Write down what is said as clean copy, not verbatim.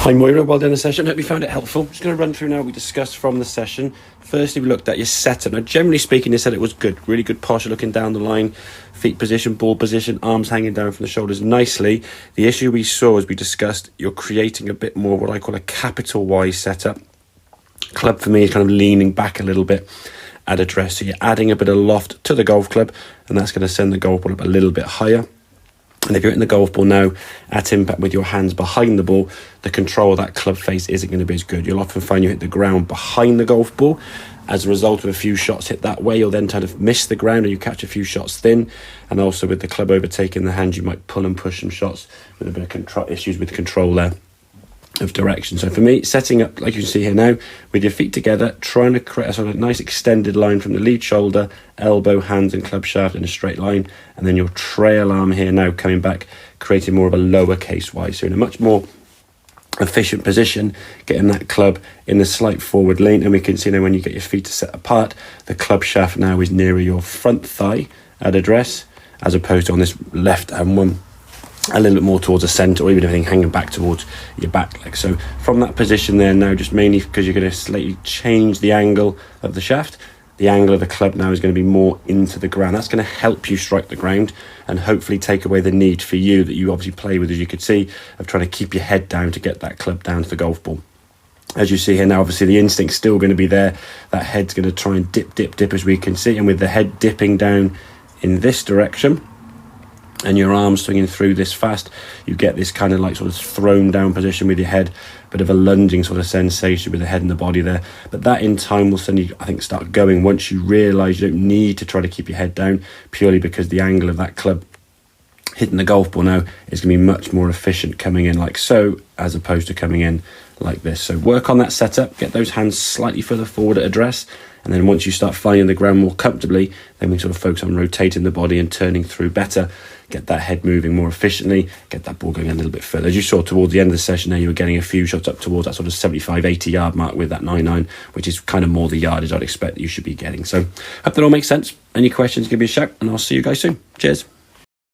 Hi Moira, well done the session. Hope you found it helpful. I'm just going to run through now what we discussed from the session. Firstly, we looked at your setup. Now, generally speaking, they said it was good. Really good posture, looking down the line, feet position, ball position, arms hanging down from the shoulders nicely. The issue we saw, as we discussed, you're creating a bit more of what I call a capital Y setup. Club for me is kind of leaning back a little bit at address. So you're adding a bit of loft to the golf club, and that's going to send the golf ball up a little bit higher. And if you're hitting the golf ball now at impact with your hands behind the ball, the control of that club face isn't going to be as good. You'll often find you hit the ground behind the golf ball. As a result of a few shots hit that way, you'll then kind of miss the ground, or you catch a few shots thin. And also with the club overtaking the hand, you might pull and push some shots with a bit of control issues with control there of direction. So for me, setting up like you can see here now with your feet together, trying to create a sort of nice extended line from the lead shoulder, elbow, hands and club shaft in a straight line, and then your trail arm here now coming back, creating more of a lowercase Y. So in a much more efficient position, getting that club in a slight forward lean. And we can see now when you get your feet set apart, the club shaft now is nearer your front thigh at address, as opposed to on this left hand one a little bit more towards the centre, or even everything hanging back towards your back leg. So from that position there now, just mainly because you're going to slightly change the angle of the shaft, the angle of the club now is going to be more into the ground. That's going to help you strike the ground and hopefully take away the need for you that you obviously play with, as you could see, of trying to keep your head down to get that club down to the golf ball. As you see here now, obviously the instinct's still going to be there. That head's going to try and dip as we can see, and with the head dipping down in this direction and your arms swinging through this fast, you get this kind of like sort of thrown down position with your head, bit of a lunging sort of sensation with the head and the body there. But that in time will suddenly, I think, start going once you realise you don't need to try to keep your head down, purely because the angle of that club hitting the golf ball now is going to be much more efficient coming in like so, as opposed to coming in like this. So work on that setup, get those hands slightly further forward at address, and then once you start finding the ground more comfortably, then we sort of focus on rotating the body and turning through better, get that head moving more efficiently, get that ball going a little bit further. As you saw towards the end of the session there, you were getting a few shots up towards that sort of 75, 80 yard mark with that 9-9, which is kind of more the yardage I'd expect that you should be getting. So hope that all makes sense. Any questions, give me a shout, and I'll see you guys soon. Cheers.